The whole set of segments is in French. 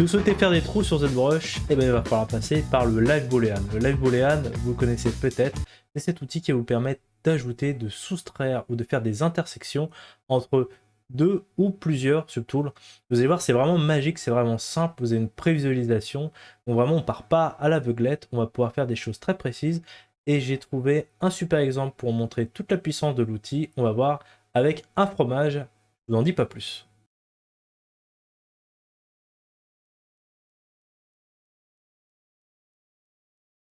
vous souhaitez faire des trous sur ZBrush, eh ben, il va falloir passer par le Live Boolean. Le Live Boolean, vous le connaissez peut-être, c'est cet outil qui va vous permettre d'ajouter, de soustraire ou de faire des intersections entre deux ou plusieurs subtools. Vous allez voir, c'est vraiment magique, c'est vraiment simple, vous avez une prévisualisation. Donc vraiment, on part pas à l'aveuglette, on va pouvoir faire des choses très précises. Et j'ai trouvé un super exemple pour montrer toute la puissance de l'outil. On va voir avec un fromage, je vous en dis pas plus.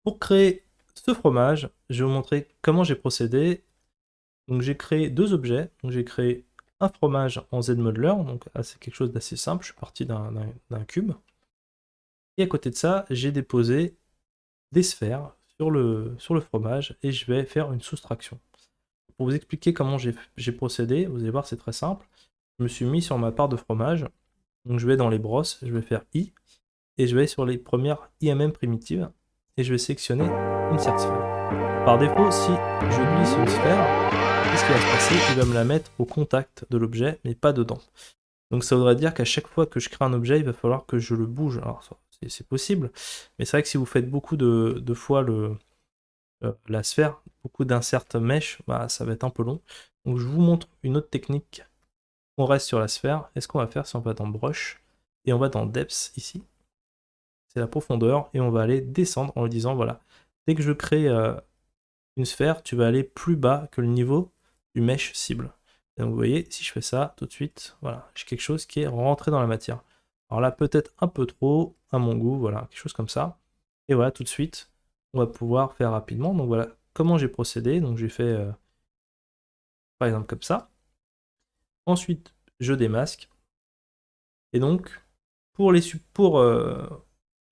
Pour créer ce fromage, je vais vous montrer comment j'ai procédé. Donc j'ai créé deux objets. Donc j'ai créé un fromage en ZModeler, donc c'est quelque chose d'assez simple. Je suis parti d'un cube. Et à côté de ça, j'ai déposé des sphères sur le fromage et je vais faire une soustraction. Pour vous expliquer comment j'ai procédé, vous allez voir, c'est très simple. Je me suis mis sur ma part de fromage. Donc je vais dans les brosses, je vais faire I et je vais sur les premières IMM primitives et je vais sélectionner une sphère. Par défaut, si je glisse une sphère, qu'est-ce qui va se passer? Il va me la mettre au contact de l'objet, mais pas dedans. Donc ça voudrait dire qu'à chaque fois que je crée un objet, il va falloir que je le bouge. Alors c'est possible, mais c'est vrai que si vous faites beaucoup de fois la sphère, beaucoup d'insert mesh, bah, ça va être un peu long. Donc je vous montre une autre technique. On reste sur la sphère, et ce qu'on va faire, c'est on va dans Brush, et on va dans Depth ici. C'est la profondeur, et on va aller descendre en lui disant, voilà, dès que je crée une sphère, tu vas aller plus bas que le niveau du mesh cible. Et donc vous voyez, si je fais ça, tout de suite, voilà, j'ai quelque chose qui est rentré dans la matière. Alors là, peut-être un peu trop, à mon goût, voilà, quelque chose comme ça. Et voilà, tout de suite, on va pouvoir faire rapidement. Donc voilà, comment j'ai procédé. Donc j'ai fait, par exemple, comme ça. Ensuite, je démasque. Et donc, pour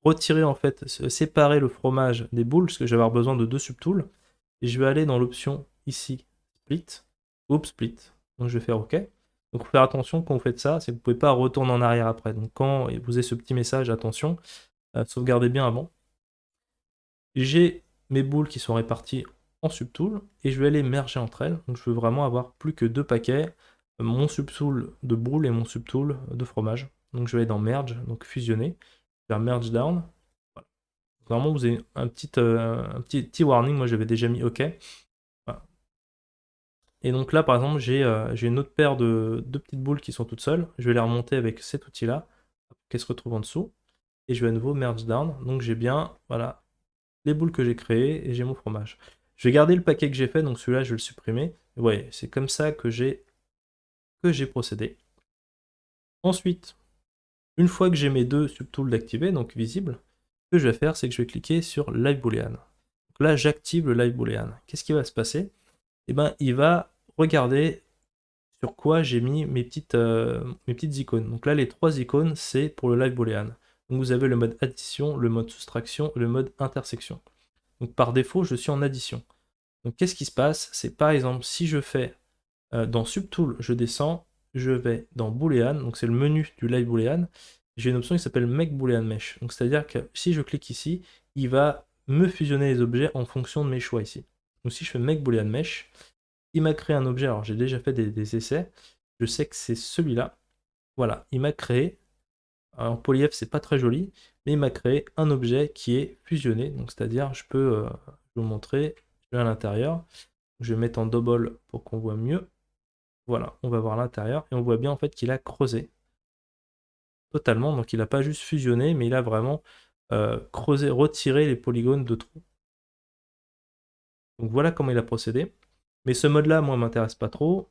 retirer, en fait, séparer le fromage des boules, parce que je vais avoir besoin de deux subtools, et je vais aller dans l'option ici, split, ou split. Donc je vais faire OK. Donc faut faire attention quand vous faites ça, c'est que vous ne pouvez pas retourner en arrière après. Donc quand vous avez ce petit message, attention, sauvegardez bien avant. J'ai mes boules qui sont réparties en subtools, et je vais les merger entre elles. Donc je veux vraiment avoir plus que deux paquets, mon subtool de boules et mon subtool de fromage. Donc je vais dans Merge, donc fusionner, faire Merge Down. Voilà. Normalement vous avez un petit warning, moi j'avais déjà mis OK. Voilà. Et donc là par exemple j'ai une autre paire de deux petites boules qui sont toutes seules. Je vais les remonter avec cet outil-là, qu'elles se retrouvent en dessous. Et je vais à nouveau Merge Down. Donc j'ai bien, voilà, les boules que j'ai créées et j'ai mon fromage. Je vais garder le paquet que j'ai fait, donc celui-là je vais le supprimer. Ouais, c'est comme ça que j'ai procédé. Ensuite, une fois que j'ai mes deux subtools activés, donc visibles, ce que je vais faire, c'est que je vais cliquer sur Live Boolean. Donc là, j'active le Live Boolean. Qu'est-ce qui va se passer? Eh ben, il va regarder sur quoi j'ai mis mes petites icônes. Donc là, les trois icônes, c'est pour le Live Boolean. Donc vous avez le mode addition, le mode soustraction, le mode intersection. Donc par défaut, je suis en addition. Donc qu'est-ce qui se passe? C'est par exemple, si je fais dans Subtool, je descends, je vais dans Boolean, donc c'est le menu du Live Boolean, j'ai une option qui s'appelle Make Boolean Mesh. Donc c'est-à-dire que si je clique ici, il va me fusionner les objets en fonction de mes choix ici. Donc si je fais Make Boolean Mesh, il m'a créé un objet, alors j'ai déjà fait des essais, je sais que c'est celui-là. Voilà, il m'a créé, en polyf c'est pas très joli, mais il m'a créé un objet qui est fusionné, donc c'est-à-dire je peux vous montrer, je vais à l'intérieur, je vais mettre en double pour qu'on voit mieux. Voilà, on va voir l'intérieur et on voit bien en fait qu'il a creusé totalement, donc il n'a pas juste fusionné, mais il a vraiment creusé, retiré les polygones de trous. Donc voilà comment il a procédé. Mais ce mode-là, moi, m'intéresse pas trop.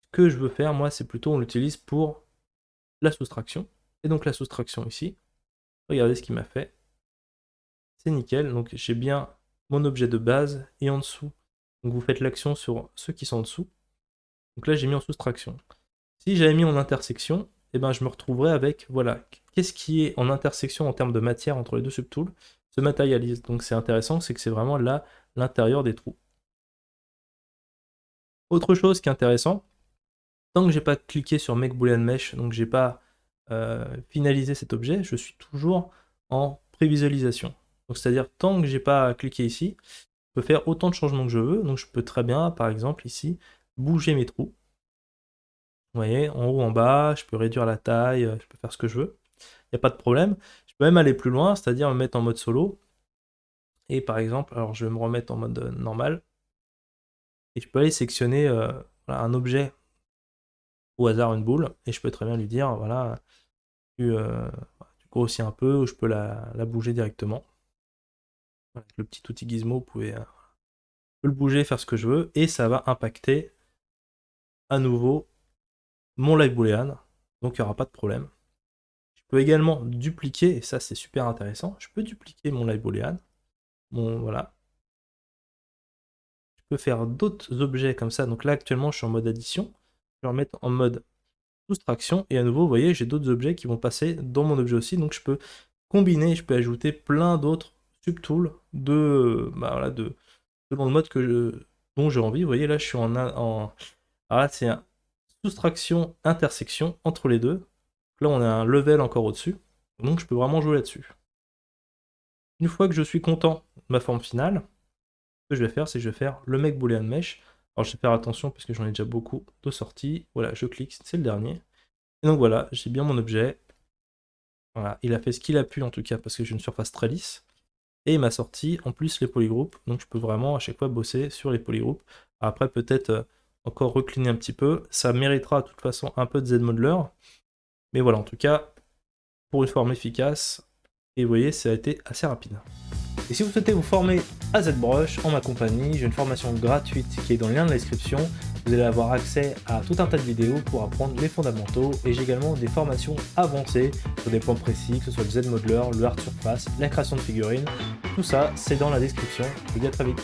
Ce que je veux faire, moi, c'est plutôt on l'utilise pour la soustraction. Et donc la soustraction ici, regardez ce qu'il m'a fait. C'est nickel, donc j'ai bien mon objet de base et en dessous. Donc vous faites l'action sur ceux qui sont en dessous. Donc là, j'ai mis en soustraction. Si j'avais mis en intersection, eh ben, je me retrouverais avec, voilà, qu'est-ce qui est en intersection en termes de matière entre les deux subtools se matérialise. Donc c'est intéressant, c'est que c'est vraiment là l'intérieur des trous. Autre chose qui est intéressant, tant que j'ai pas cliqué sur Make Boolean Mesh, donc j'ai pas finalisé cet objet, je suis toujours en prévisualisation. Donc c'est-à-dire tant que j'ai pas cliqué ici, je peux faire autant de changements que je veux. Donc je peux très bien, par exemple ici, bouger mes trous. Vous voyez, en haut, en bas, je peux réduire la taille, je peux faire ce que je veux. il n'y a pas de problème. Je peux même aller plus loin, c'est-à-dire me mettre en mode solo. Et par exemple, alors je vais me remettre en mode normal. Et je peux aller sélectionner voilà, un objet, au hasard une boule, et je peux très bien lui dire, voilà, tu grossis un peu, ou je peux la bouger directement. Voilà, avec le petit outil Gizmo, vous pouvez le bouger, faire ce que je veux, et ça va impacter à nouveau mon live boolean, donc il n'y aura pas de problème. Je peux également dupliquer, et ça c'est super intéressant, je peux dupliquer mon live boolean, voilà. Je peux faire d'autres objets comme ça, donc là actuellement je suis en mode addition, je vais remettre en mode soustraction, et à nouveau, vous voyez, j'ai d'autres objets qui vont passer dans mon objet aussi, donc je peux combiner, je peux ajouter plein d'autres subtools voilà, selon le mode dont j'ai envie. Vous voyez, là, je suis alors là, c'est un soustraction, intersection entre les deux. Là, on a un level encore au-dessus, donc je peux vraiment jouer là-dessus. Une fois que je suis content de ma forme finale, ce que je vais faire, c'est que je vais faire le make boolean mesh. Alors, je vais faire attention parce que j'en ai déjà beaucoup de sorties. Voilà, je clique, c'est le dernier. Et donc voilà, j'ai bien mon objet. Voilà, il a fait ce qu'il a pu en tout cas parce que j'ai une surface très lisse. Et il m'a sorti en plus les polygroupes, donc je peux vraiment à chaque fois bosser sur les polygroupes. Après peut-être encore recliner un petit peu, ça méritera de toute façon un peu de Z-Modeler. Mais voilà, en tout cas, pour une forme efficace, et vous voyez, ça a été assez rapide. Et si vous souhaitez vous former à ZBrush en ma compagnie, j'ai une formation gratuite qui est dans le lien de la description. Vous allez avoir accès à tout un tas de vidéos pour apprendre les fondamentaux et j'ai également des formations avancées sur des points précis, que ce soit le Z-Modeler, le hard surface, la création de figurines. Tout ça, c'est dans la description. Je vous dis à très vite.